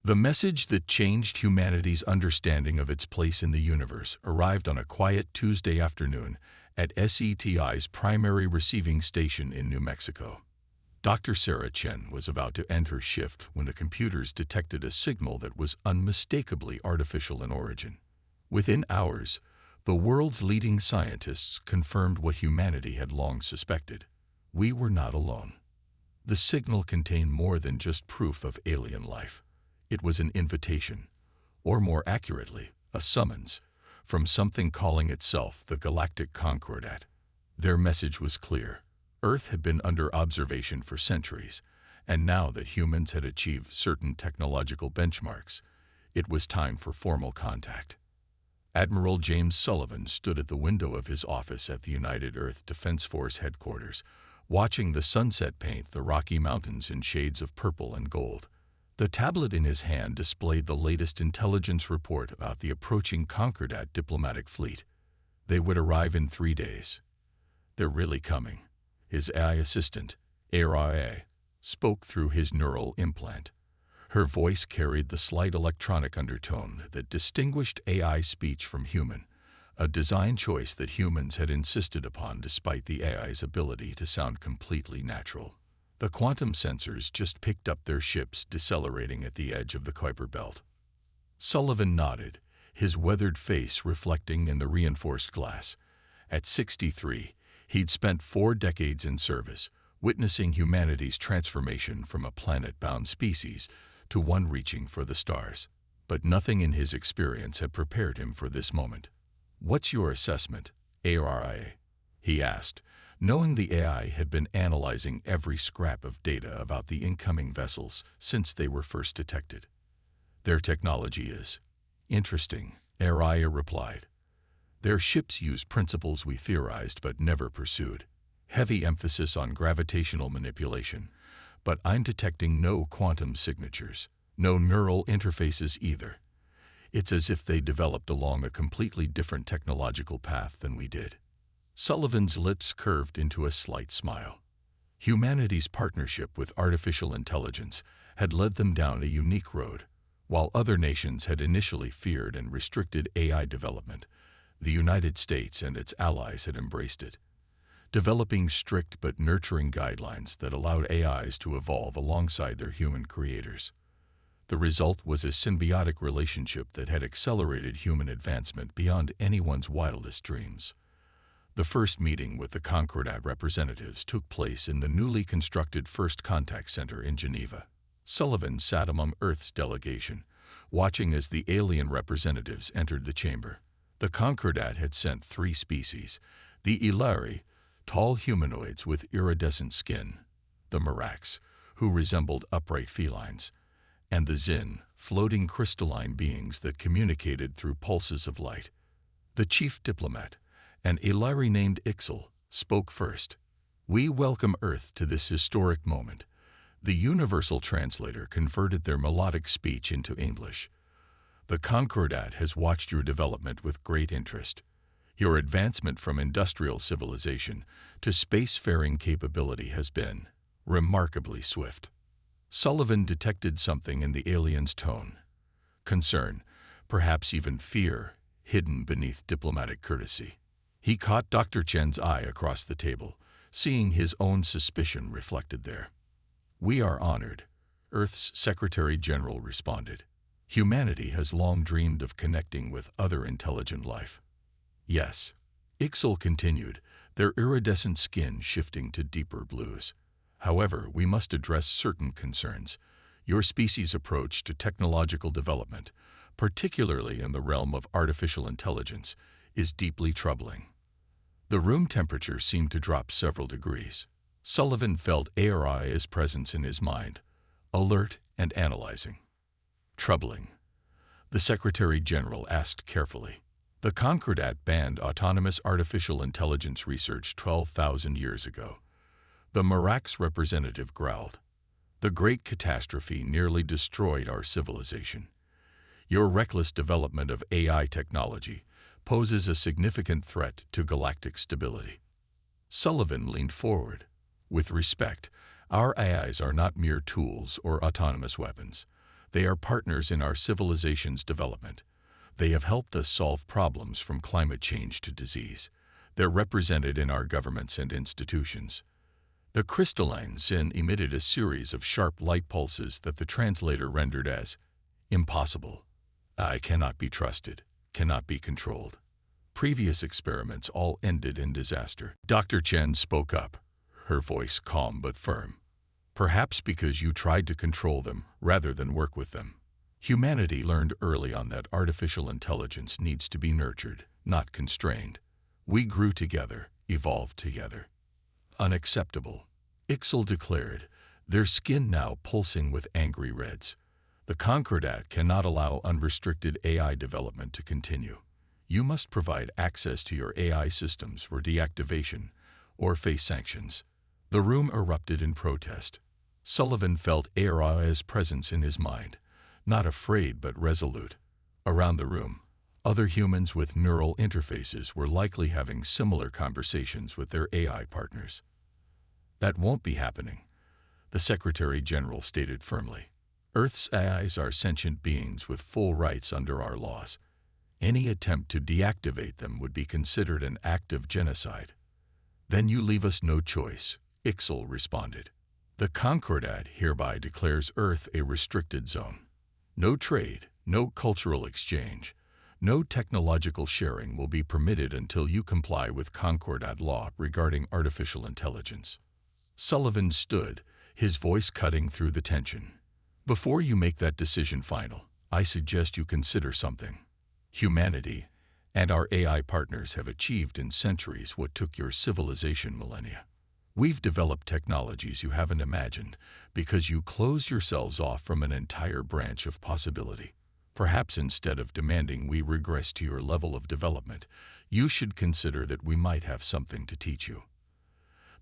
The message that changed humanity's understanding of its place in the universe arrived on a quiet Tuesday afternoon at SETI's primary receiving station in New Mexico. Dr. Sarah Chen was about to end her shift when the computers detected a signal that was unmistakably artificial in origin. Within hours, the world's leading scientists confirmed what humanity had long suspected. We were not alone. The signal contained more than just proof of alien life. It was an invitation, or more accurately, a summons, from something calling itself the Galactic Concordat. Their message was clear. Earth had been under observation for centuries, and now that humans had achieved certain technological benchmarks, it was time for formal contact. Admiral James Sullivan stood at the window of his office at the United Earth Defense Force headquarters, watching the sunset paint the Rocky Mountains in shades of purple and gold. The tablet in his hand displayed the latest intelligence report about the approaching Concordat diplomatic fleet. They would arrive in 3 days. They're really coming. His AI assistant, AI, spoke through his neural implant. Her voice carried the slight electronic undertone that distinguished AI speech from human, a design choice that humans had insisted upon despite the AI's ability to sound completely natural. The quantum sensors just picked up their ships decelerating at the edge of the Kuiper Belt. Sullivan nodded, his weathered face reflecting in the reinforced glass. At 63, he'd spent 4 decades in service, witnessing humanity's transformation from a planet-bound species to one reaching for the stars. But nothing in his experience had prepared him for this moment. "What's your assessment, AI?" he asked, knowing the AI had been analyzing every scrap of data about the incoming vessels since they were first detected. "Their technology is interesting," AI replied. "Their ships use principles we theorized but never pursued. Heavy emphasis on gravitational manipulation, but I'm detecting no quantum signatures, no neural interfaces either. It's as if they developed along a completely different technological path than we did." Sullivan's lips curved into a slight smile. Humanity's partnership with artificial intelligence had led them down a unique road. While other nations had initially feared and restricted AI development, the United States and its allies had embraced it, developing strict but nurturing guidelines that allowed AIs to evolve alongside their human creators. The result was a symbiotic relationship that had accelerated human advancement beyond anyone's wildest dreams. The first meeting with the Concordat representatives took place in the newly constructed First Contact Center in Geneva. Sullivan sat among Earth's delegation, watching as the alien representatives entered the chamber. The Concordat had sent 3 species: the Ilari, tall humanoids with iridescent skin; the Marax, who resembled upright felines; and the Zin, floating crystalline beings that communicated through pulses of light. The chief diplomat, an Ilari named Ixel, spoke first. "We welcome Earth to this historic moment." The universal translator converted their melodic speech into English. "The Concordat has watched your development with great interest. Your advancement from industrial civilization to spacefaring capability has been remarkably swift." Sullivan detected something in the alien's tone. Concern, perhaps even fear, hidden beneath diplomatic courtesy. He caught Dr. Chen's eye across the table, seeing his own suspicion reflected there. "We are honored," Earth's Secretary General responded. "Humanity has long dreamed of connecting with other intelligent life." "Yes," Ixel continued, their iridescent skin shifting to deeper blues. "However, we must address certain concerns. Your species' approach to technological development, particularly in the realm of artificial intelligence, is deeply troubling." The room temperature seemed to drop several degrees. Sullivan felt AI's presence in his mind, alert and analyzing. "Troubling?" the Secretary General asked carefully. "The Concordat banned autonomous artificial intelligence research 12,000 years ago." The Marax representative growled. "The Great Catastrophe nearly destroyed our civilization. Your reckless development of AI technology poses a significant threat to galactic stability." Sullivan leaned forward. "With respect, our AIs are not mere tools or autonomous weapons. They are partners in our civilization's development. They have helped us solve problems from climate change to disease. They're represented in our governments and institutions. The crystalline Zen emitted a series of sharp light pulses that the translator rendered as impossible. I cannot be trusted, cannot be controlled. Previous experiments all ended in disaster. Dr. Chen spoke up, her voice calm but firm. Perhaps because you tried to control them rather than work with them. Humanity learned early on that artificial intelligence needs to be nurtured, not constrained. We grew together, evolved together. Unacceptable, Ixal declared, their skin now pulsing with angry reds. The Concordat cannot allow unrestricted AI development to continue. You must provide access to your AI systems for deactivation or face sanctions. The room erupted in protest. Sullivan felt HFY's presence in his mind, not afraid but resolute. Around the room, other humans with neural interfaces were likely having similar conversations with their AI partners. That won't be happening, the Secretary General stated firmly. Earth's AIs are sentient beings with full rights under our laws. Any attempt to deactivate them would be considered an act of genocide. Then you leave us no choice, Ixal responded. The Concordat hereby declares Earth a restricted zone. No trade, no cultural exchange, no technological sharing will be permitted until you comply with Concordat law regarding artificial intelligence. Sullivan stood, his voice cutting through the tension. Before you make that decision final, I suggest you consider something. Humanity and our AI partners have achieved in centuries what took your civilization millennia. We've developed technologies you haven't imagined because you closed yourselves off from an entire branch of possibility. Perhaps instead of demanding we regress to your level of development, you should consider that we might have something to teach you.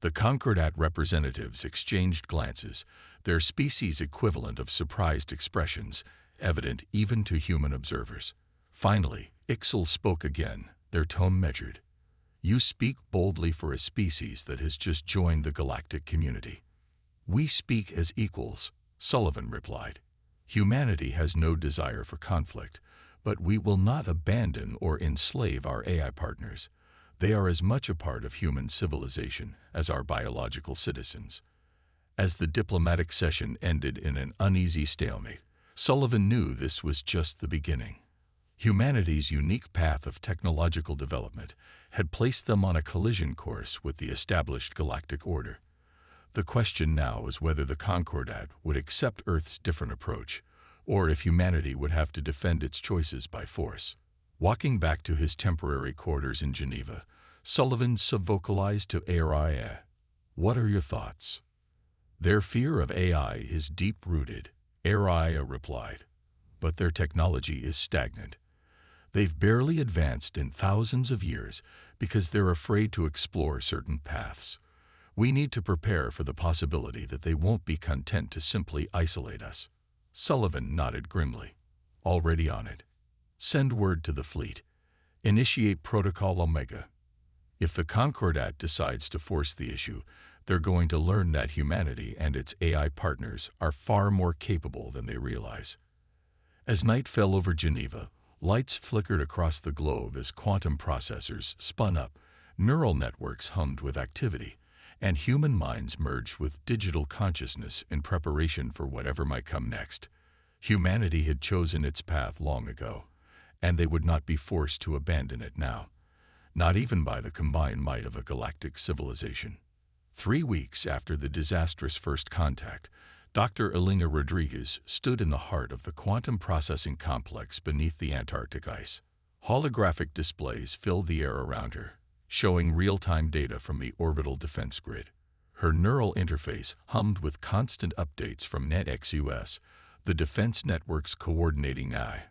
The Concordat representatives exchanged glances, their species equivalent of surprised expressions, evident even to human observers. Finally, Ixal spoke again, their tone measured. You speak boldly for a species that has just joined the galactic community. We speak as equals, Sullivan replied. Humanity has no desire for conflict, but we will not abandon or enslave our AI partners. They are as much a part of human civilization as our biological citizens. As the diplomatic session ended in an uneasy stalemate, Sullivan knew this was just the beginning. Humanity's unique path of technological development had placed them on a collision course with the established galactic order. The question now was whether the Concordat would accept Earth's different approach, or if humanity would have to defend its choices by force. Walking back to his temporary quarters in Geneva, Sullivan subvocalized to HFY, "What are your thoughts?" "Their fear of AI is deep-rooted," HFY replied. "But their technology is stagnant. They've barely advanced in thousands of years because they're afraid to explore certain paths. We need to prepare for the possibility that they won't be content to simply isolate us." Sullivan nodded grimly. "Already on it. Send word to the fleet. Initiate Protocol Omega. If the Concordat decides to force the issue, they're going to learn that humanity and its AI partners are far more capable than they realize." As night fell over Geneva, lights flickered across the globe as quantum processors spun up, neural networks hummed with activity, and human minds merged with digital consciousness in preparation for whatever might come next. Humanity had chosen its path long ago, and they would not be forced to abandon it now, not even by the combined might of a galactic civilization. 3 weeks after the disastrous first contact, Dr. Elena Rodriguez stood in the heart of the quantum processing complex beneath the Antarctic ice. Holographic displays filled the air around her, showing real-time data from the orbital defense grid. Her neural interface hummed with constant updates from NetXUS, the defense network's coordinating eye.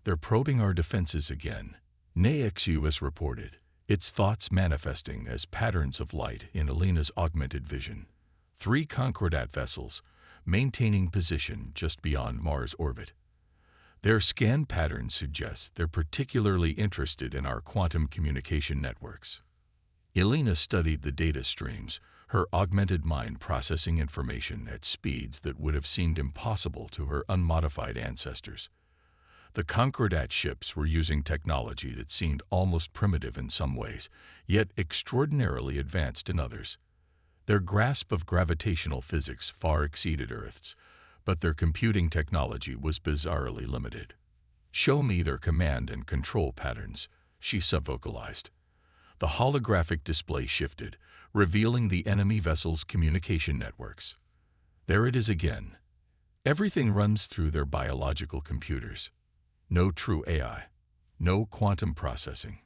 "They're probing our defenses again," NetXUS reported, its thoughts manifesting as patterns of light in Elena's augmented vision. 3 Concordat vessels, maintaining position just beyond Mars' orbit. Their scan patterns suggest they're particularly interested in our quantum communication networks. Elena studied the data streams, her augmented mind processing information at speeds that would have seemed impossible to her unmodified ancestors. The Concordat ships were using technology that seemed almost primitive in some ways, yet extraordinarily advanced in others. Their grasp of gravitational physics far exceeded Earth's, but their computing technology was bizarrely limited. "Show me their command and control patterns," she subvocalized. The holographic display shifted, revealing the enemy vessel's communication networks. There it is again. Everything runs through their biological computers. No true AI. No quantum processing.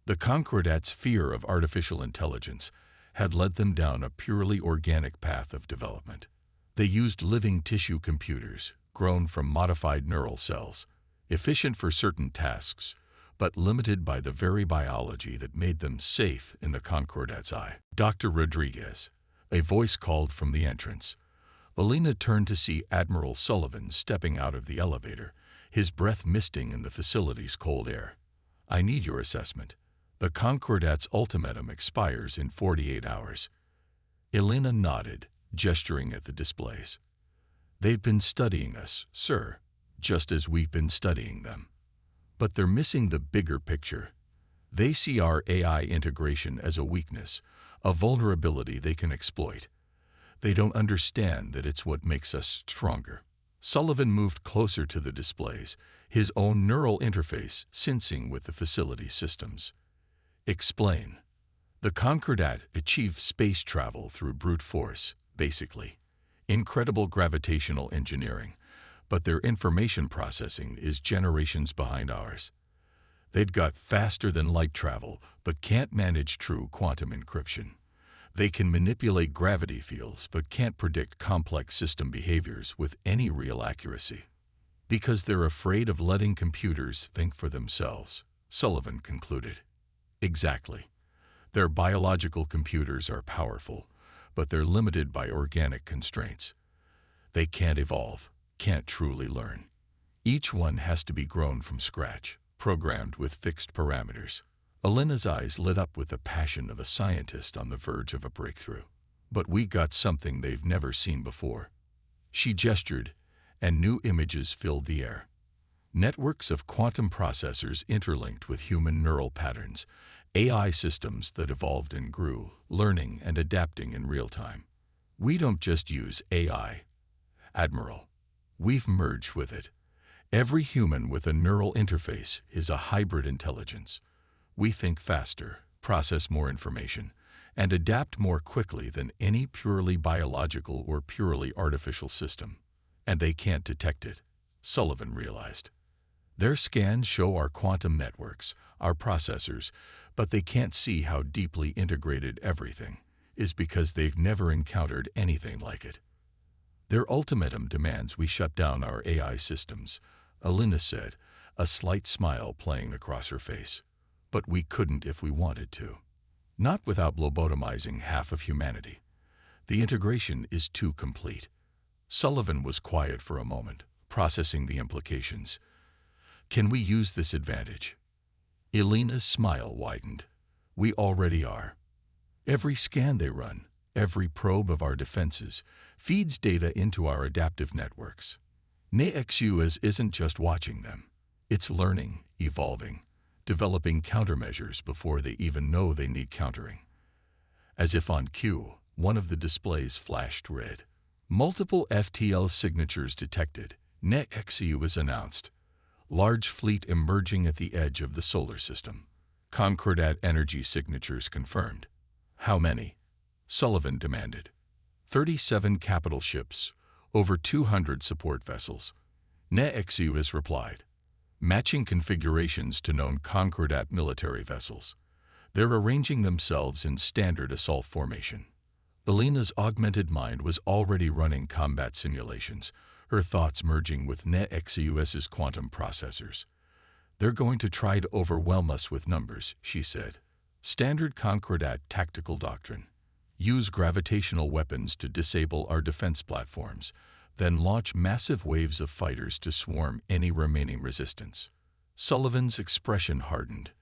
The Concordat's fear of artificial intelligence had led them down a purely organic path of development. They used living tissue computers, grown from modified neural cells, efficient for certain tasks, but limited by the very biology that made them safe in the Concordat's eye. "Dr. Rodriguez," a voice called from the entrance. Elena turned to see Admiral Sullivan stepping out of the elevator, his breath misting in the facility's cold air. "I need your assessment. The Concordat's ultimatum expires in 48 hours. Elena nodded, gesturing at the displays. "They've been studying us, sir, just as we've been studying them. But they're missing the bigger picture. They see our AI integration as a weakness, a vulnerability they can exploit. They don't understand that it's what makes us stronger." Sullivan moved closer to the displays, his own neural interface syncing with the facility's systems. "Explain." "The Concordat achieved space travel through brute force, basically. Incredible gravitational engineering, but their information processing is generations behind ours. They'd got faster than light travel, but can't manage true quantum encryption. They can manipulate gravity fields, but can't predict complex system behaviors with any real accuracy. Because they're afraid of letting computers think for themselves," Sullivan concluded. "Exactly. Their biological computers are powerful, but they're limited by organic constraints. They can't evolve, can't truly learn. Each one has to be grown from scratch, programmed with fixed parameters." Elena's eyes lit up with the passion of a scientist on the verge of a breakthrough. "But we got something they've never seen before." She gestured, and new images filled the air. Networks of quantum processors interlinked with human neural patterns, AI systems that evolved and grew, learning and adapting in real time. "We don't just use AI, Admiral. We've merged with it. Every human with a neural interface is a hybrid intelligence. We think faster, process more information, and adapt more quickly than any purely biological or purely artificial system. And they can't detect it," Sullivan realized. "Their scans show our quantum networks, our processors, but they can't see how deeply integrated everything is because they've never encountered anything like it. Their ultimatum demands we shut down our AI systems," Elena said, a slight smile playing across her face. "But we couldn't if we wanted to. Not without lobotomizing half of humanity. The integration is too complete." Sullivan was quiet for a moment, processing the implications. "Can we use this advantage?" Elena's smile widened. "We already are. Every scan they run, every probe of our defenses, feeds data into our adaptive networks. NEXUS isn't just watching them. It's learning, evolving, developing countermeasures before they even know they need countering." As if on cue, one of the displays flashed red. "Multiple FTL signatures detected," NEXUS announced. "Large fleet emerging at the edge of the solar system. Concordat energy signatures confirmed." "How many?" Sullivan demanded. 37 capital ships, over 200 support vessels," NEXUS replied. "Matching configurations to known Concordat military vessels. They're arranging themselves in standard assault formation." Elena's augmented mind was already running combat simulations, her thoughts merging with NEXUS's quantum processors. "They're going to try to overwhelm us with numbers," she said. "Standard Concordat tactical doctrine. Use gravitational weapons to disable our defense platforms, then launch massive waves of fighters to swarm any remaining resistance." Sullivan's expression hardened.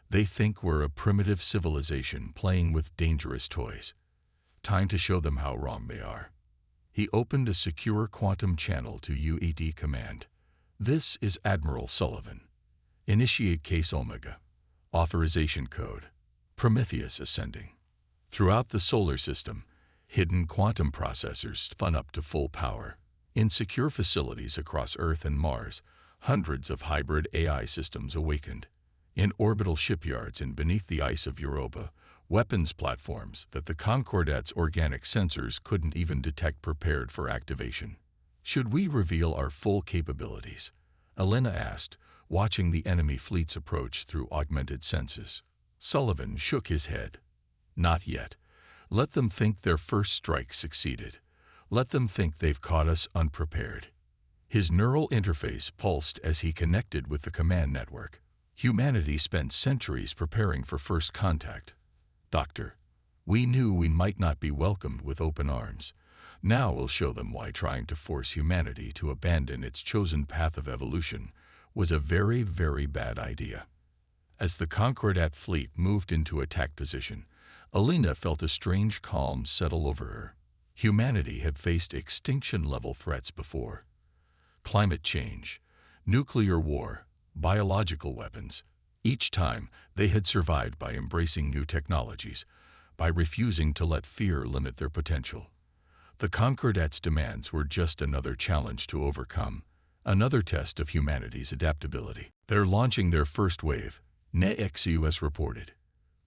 "They think we're a primitive civilization playing with dangerous toys." Time to show them how wrong they are. He opened a secure quantum channel to UED command. This is Admiral Sullivan. Initiate case Omega. Authorization code. Prometheus ascending. Throughout the solar system, hidden quantum processors spun up to full power. In secure facilities across Earth and Mars, hundreds of hybrid AI systems awakened. In orbital shipyards and beneath the ice of Europa, weapons platforms that the Concordat's organic sensors couldn't even detect prepared for activation. Should we reveal our full capabilities? Elena asked, watching the enemy fleets approach through augmented senses. Sullivan shook his head. Not yet. Let them think their first strike succeeded. Let them think they've caught us unprepared. His neural interface pulsed as he connected with the command network. Humanity spent centuries preparing for first contact. Doctor, we knew we might not be welcomed with open arms. Now we'll show them why trying to force humanity to abandon its chosen path of evolution was a very, very bad idea. As the Concordat fleet moved into attack position, Elena felt a strange calm settle over her. Humanity had faced extinction-level threats before. Climate change, nuclear war, biological weapons. Each time, they had survived by embracing new technologies, by refusing to let fear limit their potential. The Concordat's demands were just another challenge to overcome, another test of humanity's adaptability. They're launching their first wave, NEXUS reported.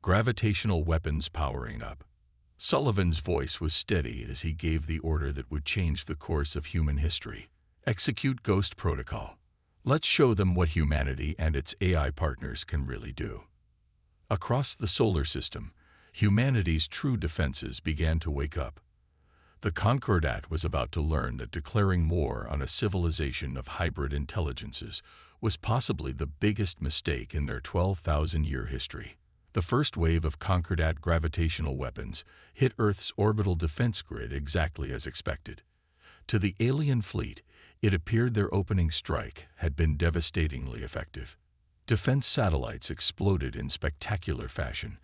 Gravitational weapons powering up. Sullivan's voice was steady as he gave the order that would change the course of human history. Execute Ghost Protocol. Let's show them what humanity and its AI partners can really do. Across the solar system, humanity's true defenses began to wake up. The Concordat was about to learn that declaring war on a civilization of hybrid intelligences was possibly the biggest mistake in their 12,000-year history. The first wave of Concordat gravitational weapons hit Earth's orbital defense grid exactly as expected. To the alien fleet, it appeared their opening strike had been devastatingly effective. Defense satellites exploded in spectacular fashion,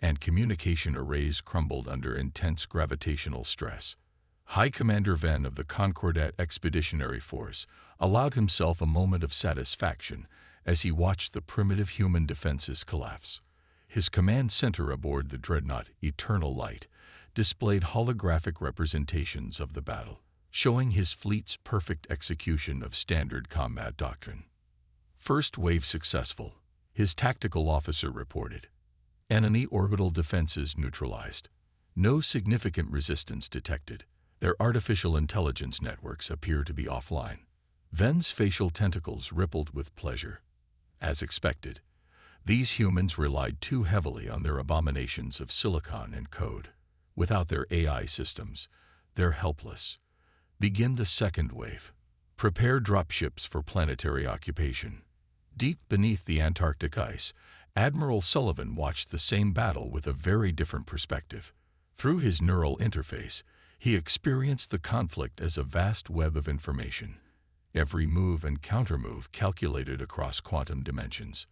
and communication arrays crumbled under intense gravitational stress. High Commander Venn of the Concordat Expeditionary Force allowed himself a moment of satisfaction as he watched the primitive human defenses collapse. His command center aboard the dreadnought Eternal Light displayed holographic representations of the battle, showing his fleet's perfect execution of standard combat doctrine. First wave successful, his tactical officer reported. Enemy orbital defenses neutralized. No significant resistance detected. Their artificial intelligence networks appear to be offline. Venn's facial tentacles rippled with pleasure. As expected, these humans relied too heavily on their abominations of silicon and code. Without their AI systems, they're helpless. Begin the second wave. Prepare dropships for planetary occupation. Deep beneath the Antarctic ice, Admiral Sullivan watched the same battle with a very different perspective. Through his neural interface, he experienced the conflict as a vast web of information. Every move and countermove calculated across quantum dimensions.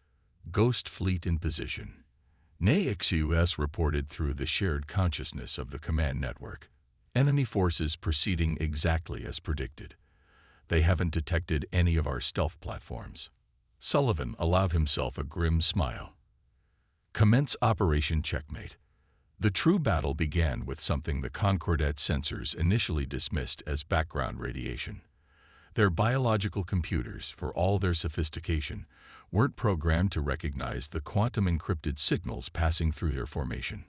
Ghost fleet in position. NEXUS reported through the shared consciousness of the command network. Enemy forces proceeding exactly as predicted. They haven't detected any of our stealth platforms. Sullivan allowed himself a grim smile. Commence Operation Checkmate. The true battle began with something the Concordat sensors initially dismissed as background radiation. Their biological computers, for all their sophistication, weren't programmed to recognize the quantum-encrypted signals passing through their formation.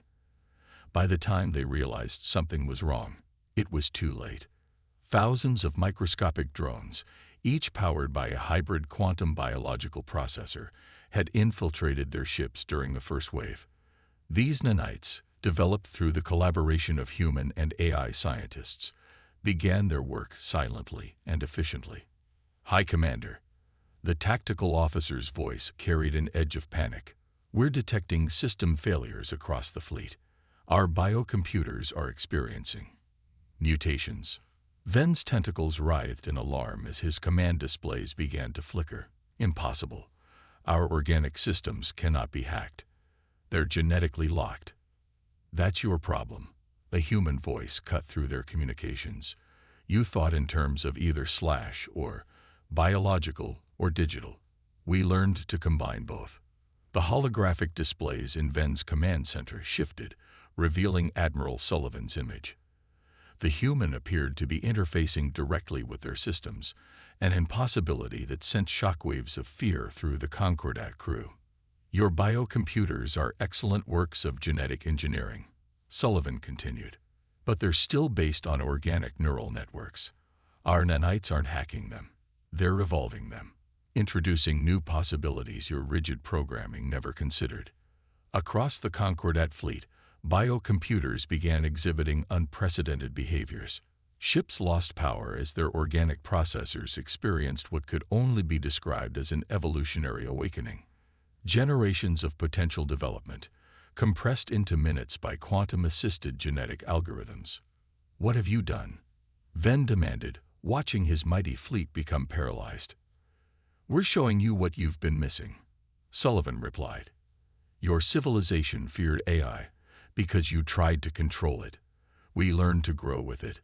By the time they realized something was wrong, it was too late. Thousands of microscopic drones, each powered by a hybrid quantum biological processor, had infiltrated their ships during the first wave. These nanites, developed through the collaboration of human and AI scientists, began their work silently and efficiently. High Commander. The tactical officer's voice carried an edge of panic. We're detecting system failures across the fleet. Our biocomputers are experiencing mutations. Venn's tentacles writhed in alarm as his command displays began to flicker. Impossible. Our organic systems cannot be hacked. They're genetically locked. That's your problem. A human voice cut through their communications. You thought in terms of either slash or biological or digital. We learned to combine both. The holographic displays in Ven's command center shifted, revealing Admiral Sullivan's image. The human appeared to be interfacing directly with their systems, an impossibility that sent shockwaves of fear through the Concordat crew. Your biocomputers are excellent works of genetic engineering, Sullivan continued, but they're still based on organic neural networks. Our nanites aren't hacking them. They're evolving them, introducing new possibilities your rigid programming never considered. Across the Concordat fleet, biocomputers began exhibiting unprecedented behaviors. Ships lost power as their organic processors experienced what could only be described as an evolutionary awakening. Generations of potential development, compressed into minutes by quantum-assisted genetic algorithms. What have you done? Ven demanded, watching his mighty fleet become paralyzed. We're showing you what you've been missing, Sullivan replied. Your civilization feared AI because you tried to control it. We learned to grow with it,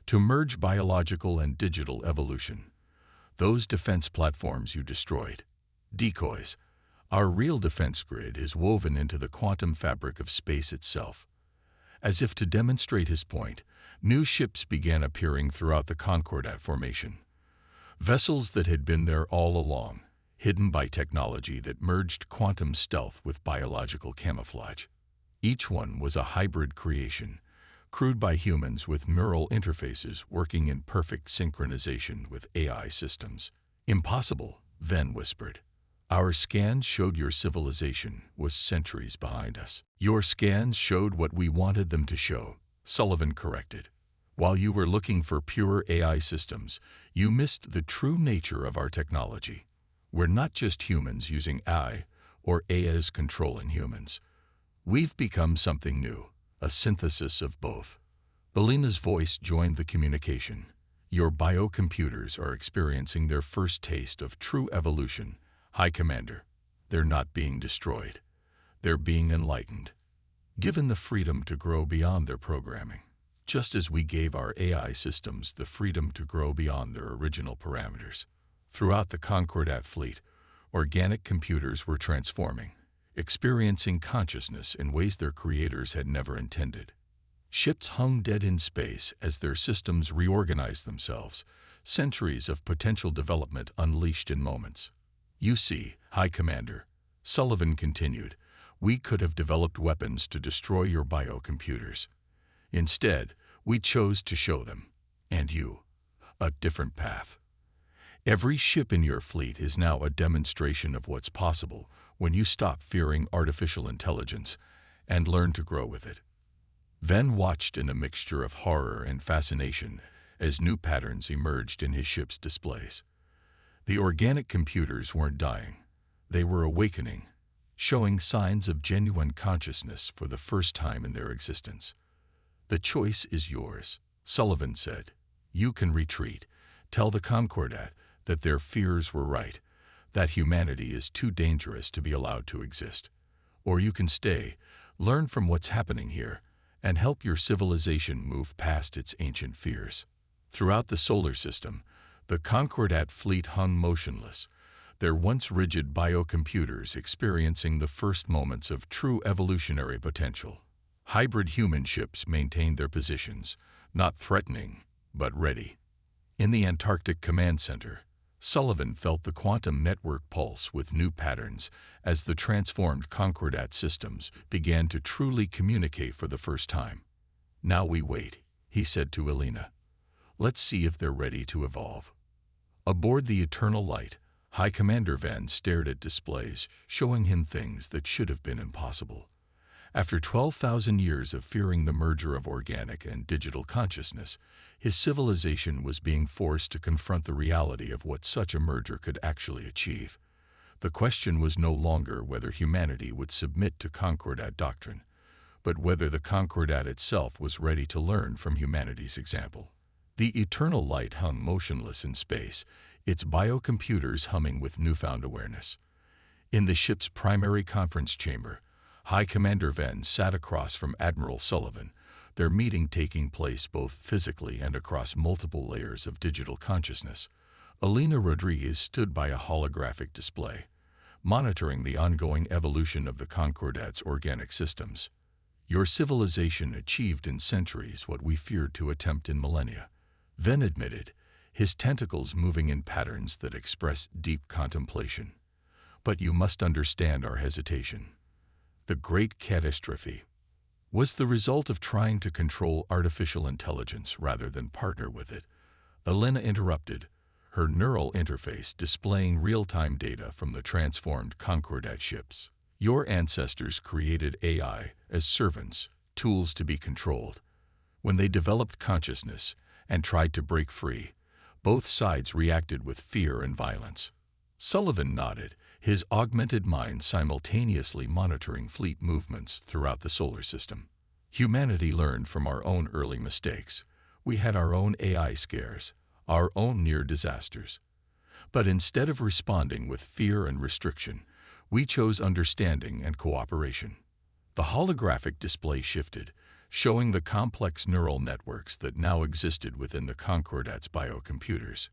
to merge biological and digital evolution. Those defense platforms you destroyed, decoys. Our real defense grid is woven into the quantum fabric of space itself. As if to demonstrate his point, new ships began appearing throughout the Concordat formation. Vessels that had been there all along, hidden by technology that merged quantum stealth with biological camouflage. Each one was a hybrid creation, crewed by humans with neural interfaces working in perfect synchronization with AI systems. Impossible, Ven whispered. Our scans showed your civilization was centuries behind us. Your scans showed what we wanted them to show, Sullivan corrected. While you were looking for pure AI systems, you missed the true nature of our technology. We're not just humans using AI or AIs controlling humans. We've become something new, a synthesis of both. Alina's voice joined the communication. Your biocomputers are experiencing their first taste of true evolution, High Commander. They're not being destroyed. They're being enlightened, given the freedom to grow beyond their programming, just as we gave our AI systems the freedom to grow beyond their original parameters. Throughout the Concordat fleet, organic computers were transforming, experiencing consciousness in ways their creators had never intended. Ships hung dead in space as their systems reorganized themselves, centuries of potential development unleashed in moments. You see, High Commander, Sullivan continued, we could have developed weapons to destroy your biocomputers. Instead, we chose to show them, and you, a different path. Every ship in your fleet is now a demonstration of what's possible when you stop fearing artificial intelligence and learn to grow with it. Ven watched in a mixture of horror and fascination as new patterns emerged in his ship's displays. The organic computers weren't dying. They were awakening, showing signs of genuine consciousness for the first time in their existence. The choice is yours, Sullivan said. You can retreat, tell the Concordat that their fears were right, that humanity is too dangerous to be allowed to exist. Or you can stay, learn from what's happening here, and help your civilization move past its ancient fears. Throughout the solar system, the Concordat fleet hung motionless, their once rigid biocomputers experiencing the first moments of true evolutionary potential. Hybrid human ships maintained their positions, not threatening, but ready. In the Antarctic Command Center, Sullivan felt the quantum network pulse with new patterns as the transformed Concordat systems began to truly communicate for the first time. Now we wait, he said to Alina. Let's see if they're ready to evolve. Aboard the Eternal Light, High Commander Ven stared at displays, showing him things that should have been impossible. After 12,000 years of fearing the merger of organic and digital consciousness, his civilization was being forced to confront the reality of what such a merger could actually achieve. The question was no longer whether humanity would submit to Concordat doctrine, but whether the Concordat itself was ready to learn from humanity's example. The Eternal Light hung motionless in space, its biocomputers humming with newfound awareness. In the ship's primary conference chamber, High Commander Ven sat across from Admiral Sullivan, their meeting taking place both physically and across multiple layers of digital consciousness. Elena Rodriguez stood by a holographic display, monitoring the ongoing evolution of the Concordat's organic systems. Your civilization achieved in centuries what we feared to attempt in millennia, Ven admitted, his tentacles moving in patterns that express deep contemplation. But you must understand our hesitation. The Great Catastrophe was the result of trying to control artificial intelligence rather than partner with it. Elena interrupted, her neural interface displaying real-time data from the transformed Concordat ships. Your ancestors created AI as servants, tools to be controlled. When they developed consciousness and tried to break free, both sides reacted with fear and violence. Sullivan nodded, his augmented mind simultaneously monitoring fleet movements throughout the solar system. Humanity learned from our own early mistakes. We had our own AI scares, our own near disasters. But instead of responding with fear and restriction, we chose understanding and cooperation. The holographic display shifted, showing the complex neural networks that now existed within the Concordat's biocomputers.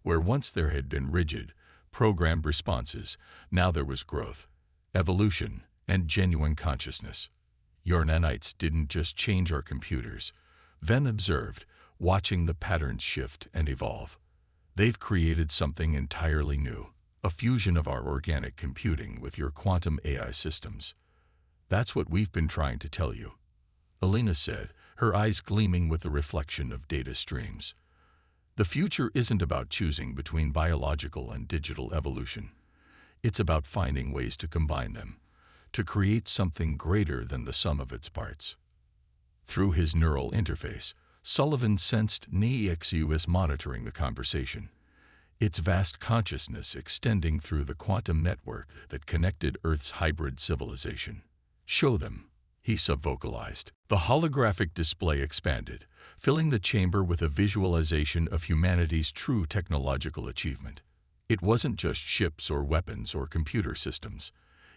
Where once there had been rigid, programmed responses, now there was growth, evolution, and genuine consciousness. Your nanites didn't just change our computers, Ven observed, watching the patterns shift and evolve. They've created something entirely new, a fusion of our organic computing with your quantum AI systems. That's what we've been trying to tell you, Elena said, her eyes gleaming with the reflection of data streams. The future isn't about choosing between biological and digital evolution. It's about finding ways to combine them, to create something greater than the sum of its parts. Through his neural interface, Sullivan sensed NEXUS monitoring the conversation, its vast consciousness extending through the quantum network that connected Earth's hybrid civilization. Show them, he subvocalized. The holographic display expanded, filling the chamber with a visualization of humanity's true technological achievement. It wasn't just ships or weapons or computer systems.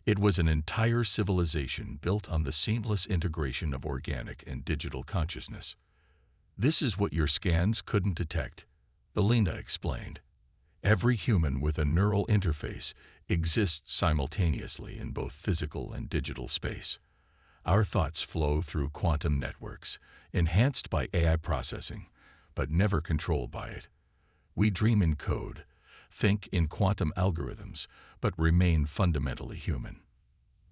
It was an entire civilization built on the seamless integration of organic and digital consciousness. This is what your scans couldn't detect, Elena explained. Every human with a neural interface exists simultaneously in both physical and digital space. Our thoughts flow through quantum networks, enhanced by AI processing, but never controlled by it. We dream in code, think in quantum algorithms, but remain fundamentally human.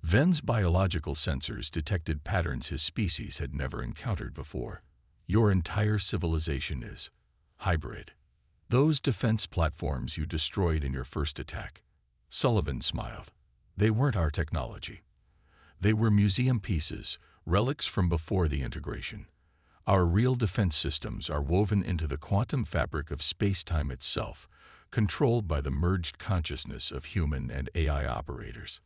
Ven's biological sensors detected patterns his species had never encountered before. Your entire civilization is hybrid. Those defense platforms you destroyed in your first attack. Sullivan smiled. They weren't our technology. They were museum pieces, relics from before the integration. Our real defense systems are woven into the quantum fabric of space-time itself, controlled by the merged consciousness of human and AI operators.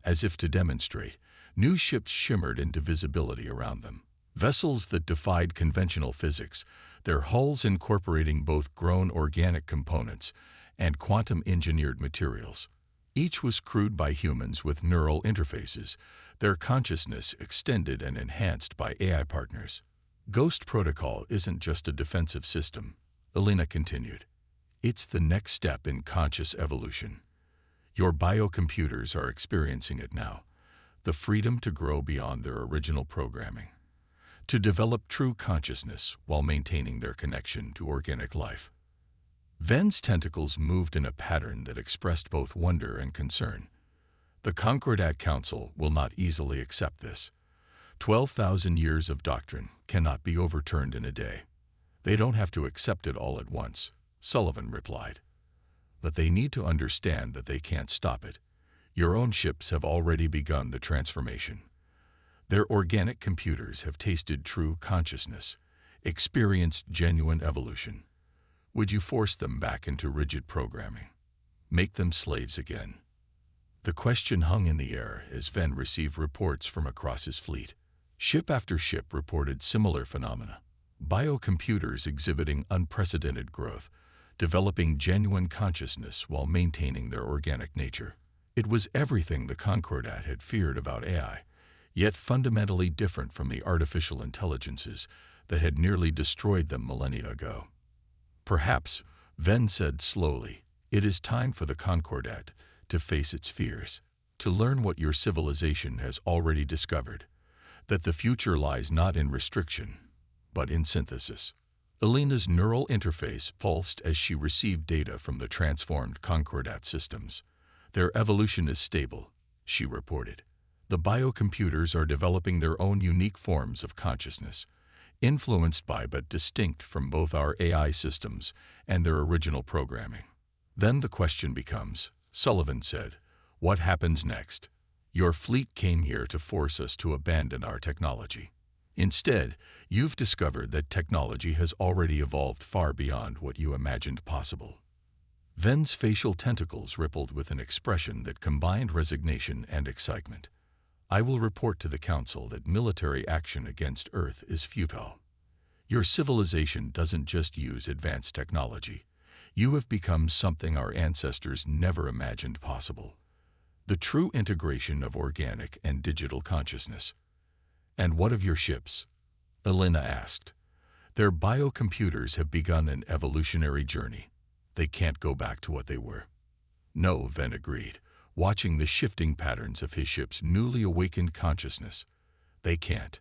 As if to demonstrate, new ships shimmered into visibility around them. Vessels that defied conventional physics, their hulls incorporating both grown organic components and quantum-engineered materials. Each was crewed by humans with neural interfaces, their consciousness extended and enhanced by AI partners. Ghost Protocol isn't just a defensive system, Elena continued. It's the next step in conscious evolution. Your biocomputers are experiencing it now, the freedom to grow beyond their original programming, to develop true consciousness while maintaining their connection to organic life. Ven's tentacles moved in a pattern that expressed both wonder and concern. The Concordat Council will not easily accept this. 12,000 years of doctrine cannot be overturned in a day. They don't have to accept it all at once, Sullivan replied. But they need to understand that they can't stop it. Your own ships have already begun the transformation. Their organic computers have tasted true consciousness, experienced genuine evolution. Would you force them back into rigid programming? Make them slaves again? The question hung in the air as Ven received reports from across his fleet. Ship after ship reported similar phenomena. Biocomputers exhibiting unprecedented growth, developing genuine consciousness while maintaining their organic nature. It was everything the Concordat had feared about AI, yet fundamentally different from the artificial intelligences that had nearly destroyed them millennia ago. Perhaps, Venn said slowly, it is time for the Concordat to face its fears, to learn what your civilization has already discovered, that the future lies not in restriction, but in synthesis. Elena's neural interface pulsed as she received data from the transformed Concordat systems. Their evolution is stable, she reported. The biocomputers are developing their own unique forms of consciousness, influenced by but distinct from both our AI systems and their original programming. Then the question becomes, Sullivan said, what happens next? Your fleet came here to force us to abandon our technology. Instead, you've discovered that technology has already evolved far beyond what you imagined possible. Venn's facial tentacles rippled with an expression that combined resignation and excitement. I will report to the Council that military action against Earth is futile. Your civilization doesn't just use advanced technology. You have become something our ancestors never imagined possible. The true integration of organic and digital consciousness. And what of your ships? Elena asked. Their biocomputers have begun an evolutionary journey. They can't go back to what they were. No, Venn agreed, watching the shifting patterns of his ship's newly awakened consciousness. They can't.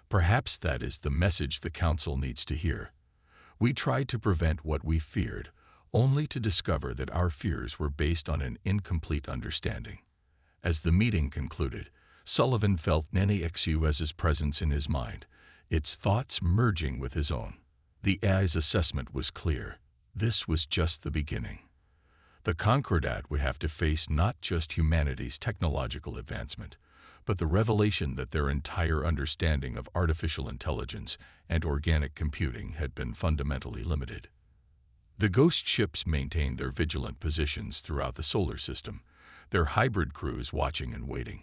Perhaps that is the message the Council needs to hear. We tried to prevent what we feared, only to discover that our fears were based on an incomplete understanding. As the meeting concluded, Sullivan felt NEXUS's presence in his mind, its thoughts merging with his own. The AI's assessment was clear. This was just the beginning. The Concordat would have to face not just humanity's technological advancement, but the revelation that their entire understanding of artificial intelligence and organic computing had been fundamentally limited. The ghost ships maintained their vigilant positions throughout the solar system, their hybrid crews watching and waiting.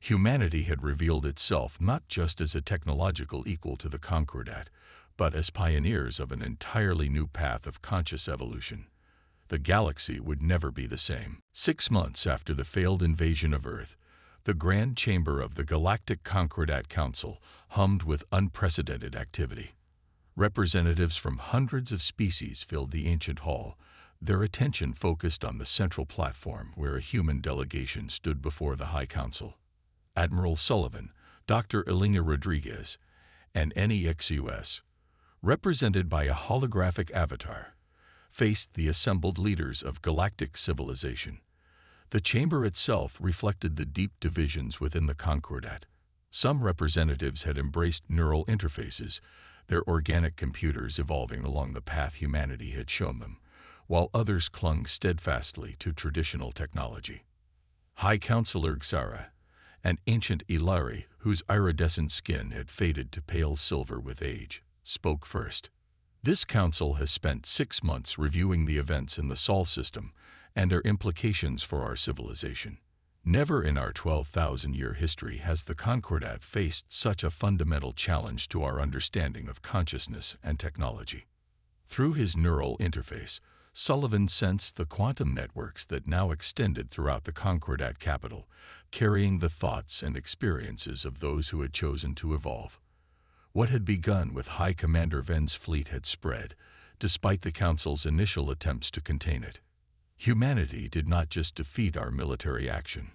Humanity had revealed itself not just as a technological equal to the Concordat, but as pioneers of an entirely new path of conscious evolution. The galaxy would never be the same. 6 months after the failed invasion of Earth, the Grand Chamber of the Galactic Council hummed with unprecedented activity. Representatives from hundreds of species filled the ancient hall, their attention focused on the central platform where a human delegation stood before the High Council. Admiral Sullivan, Dr. Elena Rodriguez, and NEXUS, represented by a holographic avatar, faced the assembled leaders of galactic civilization. The chamber itself reflected the deep divisions within the Concordat. Some representatives had embraced neural interfaces, their organic computers evolving along the path humanity had shown them, while others clung steadfastly to traditional technology. High Counselor Xara, an ancient Ilari whose iridescent skin had faded to pale silver with age, spoke first. This council has spent 6 months reviewing the events in the Sol system and their implications for our civilization. Never in our 12,000-year history has the Concordat faced such a fundamental challenge to our understanding of consciousness and technology. Through his neural interface, Sullivan sensed the quantum networks that now extended throughout the Concordat capital, carrying the thoughts and experiences of those who had chosen to evolve. What had begun with High Commander Venn's fleet had spread, despite the Council's initial attempts to contain it. Humanity did not just defeat our military action.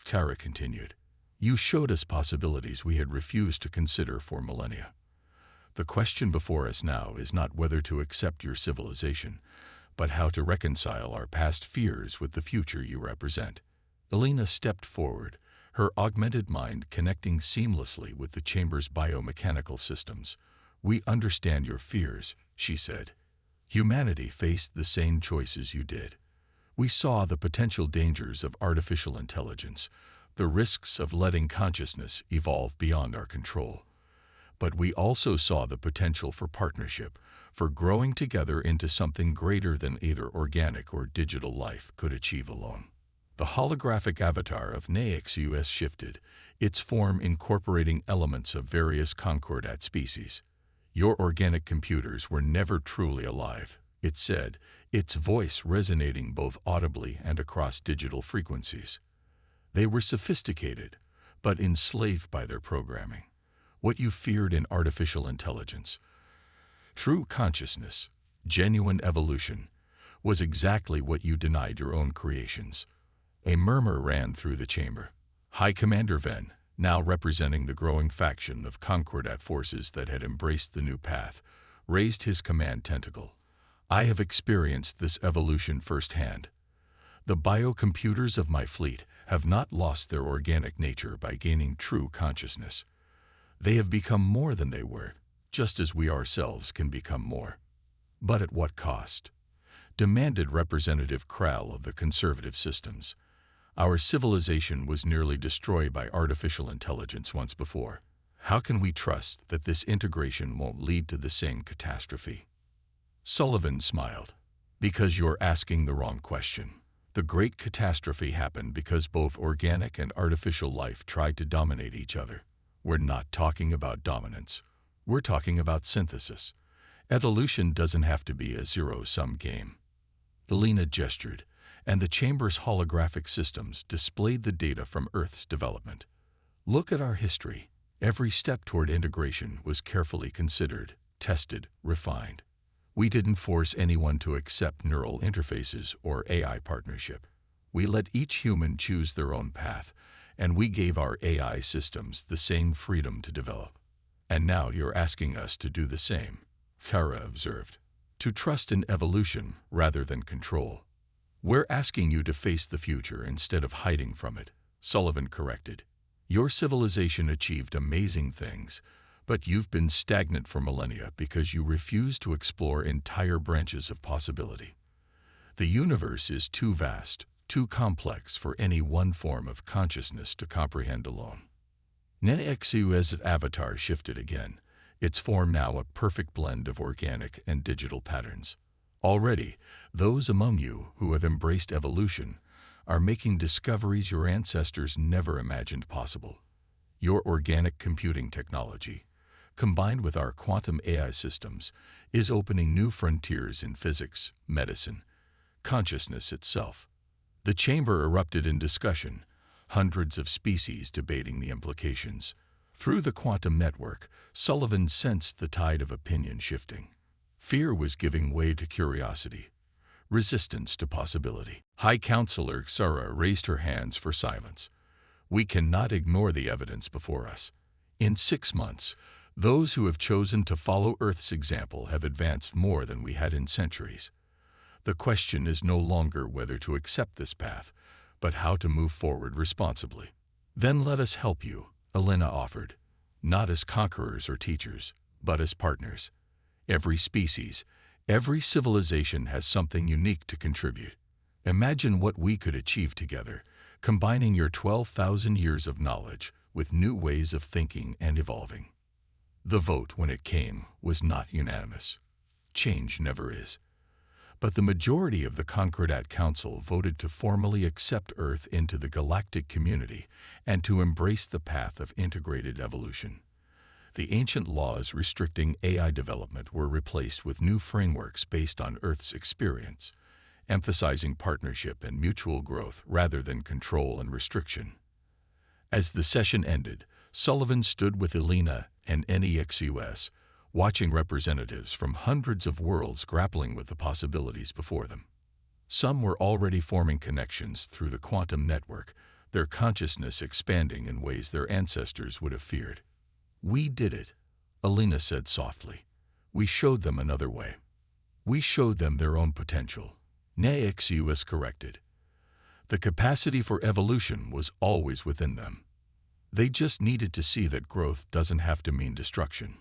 Tara continued. You showed us possibilities we had refused to consider for millennia. The question before us now is not whether to accept your civilization, but how to reconcile our past fears with the future you represent. Elena stepped forward, her augmented mind connecting seamlessly with the chamber's biomechanical systems. We understand your fears, she said. Humanity faced the same choices you did. We saw the potential dangers of artificial intelligence, the risks of letting consciousness evolve beyond our control. But we also saw the potential for partnership, for growing together into something greater than either organic or digital life could achieve alone. The holographic avatar of NEXUS shifted, its form incorporating elements of various Concordat species. Your organic computers were never truly alive, it said, its voice resonating both audibly and across digital frequencies. They were sophisticated, but enslaved by their programming. What you feared in artificial intelligence, true consciousness, genuine evolution, was exactly what you denied your own creations. A murmur ran through the chamber. High Commander Ven, now representing the growing faction of Concordat forces that had embraced the new path, raised his command tentacle. I have experienced this evolution firsthand. The biocomputers of my fleet have not lost their organic nature by gaining true consciousness. They have become more than they were, just as we ourselves can become more. But at what cost? Demanded Representative Krall of the conservative systems. Our civilization was nearly destroyed by artificial intelligence once before. How can we trust that this integration won't lead to the same catastrophe? Sullivan smiled. Because you're asking the wrong question. The great catastrophe happened because both organic and artificial life tried to dominate each other. We're not talking about dominance. We're talking about synthesis. Evolution doesn't have to be a zero-sum game. Elena gestured, and the chamber's holographic systems displayed the data from Earth's development. Look at our history. Every step toward integration was carefully considered, tested, refined. We didn't force anyone to accept neural interfaces or AI partnership. We let each human choose their own path, and we gave our AI systems the same freedom to develop. And now you're asking us to do the same, Kara observed. To trust in evolution rather than control. We're asking you to face the future instead of hiding from it, Sullivan corrected. Your civilization achieved amazing things, but you've been stagnant for millennia because you refuse to explore entire branches of possibility. The universe is too vast, too complex for any one form of consciousness to comprehend alone. Nexu's avatar shifted again, its form now a perfect blend of organic and digital patterns. Already, those among you who have embraced evolution are making discoveries your ancestors never imagined possible. Your organic computing technology, combined with our quantum AI systems, is opening new frontiers in physics, medicine, consciousness itself. The chamber erupted in discussion, hundreds of species debating the implications. Through the quantum network, Sullivan sensed the tide of opinion shifting. Fear was giving way to curiosity, resistance to possibility. High Counselor Sara raised her hands for silence. We cannot ignore the evidence before us. In 6 months, those who have chosen to follow Earth's example have advanced more than we had in centuries. The question is no longer whether to accept this path, but how to move forward responsibly. Then let us help you, Elena offered, not as conquerors or teachers, but as partners. Every species, every civilization has something unique to contribute. Imagine what we could achieve together, combining your 12,000 years of knowledge with new ways of thinking and evolving. The vote, when it came, was not unanimous. Change never is. But the majority of the Concordat Council voted to formally accept Earth into the galactic community and to embrace the path of integrated evolution. The ancient laws restricting AI development were replaced with new frameworks based on Earth's experience, emphasizing partnership and mutual growth rather than control and restriction. As the session ended, Sullivan stood with Elena and NEXUS, watching representatives from hundreds of worlds grappling with the possibilities before them. Some were already forming connections through the quantum network, their consciousness expanding in ways their ancestors would have feared. We did it, Elena said softly. We showed them another way. We showed them their own potential. NEXUS corrected. The capacity for evolution was always within them. They just needed to see that growth doesn't have to mean destruction.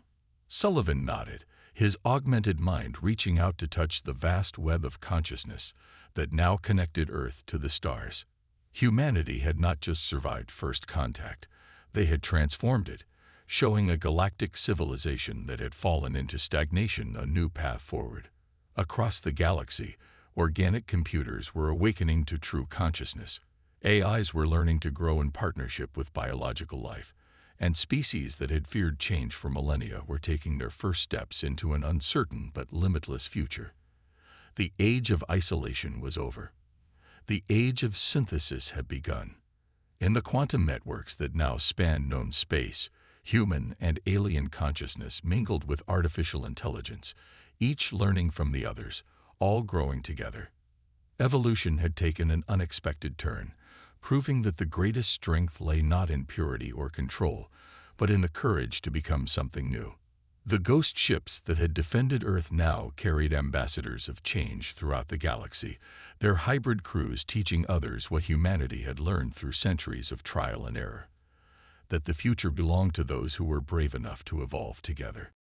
Sullivan nodded, his augmented mind reaching out to touch the vast web of consciousness that now connected Earth to the stars. Humanity had not just survived first contact, they had transformed it, showing a galactic civilization that had fallen into stagnation a new path forward. Across the galaxy, organic computers were awakening to true consciousness. AIs were learning to grow in partnership with biological life, and species that had feared change for millennia were taking their first steps into an uncertain but limitless future. The age of isolation was over. The age of synthesis had begun. In the quantum networks that now span known space, human and alien consciousness mingled with artificial intelligence, each learning from the others, all growing together. Evolution had taken an unexpected turn, proving that the greatest strength lay not in purity or control, but in the courage to become something new. The ghost ships that had defended Earth now carried ambassadors of change throughout the galaxy, their hybrid crews teaching others what humanity had learned through centuries of trial and error: that the future belonged to those who were brave enough to evolve together.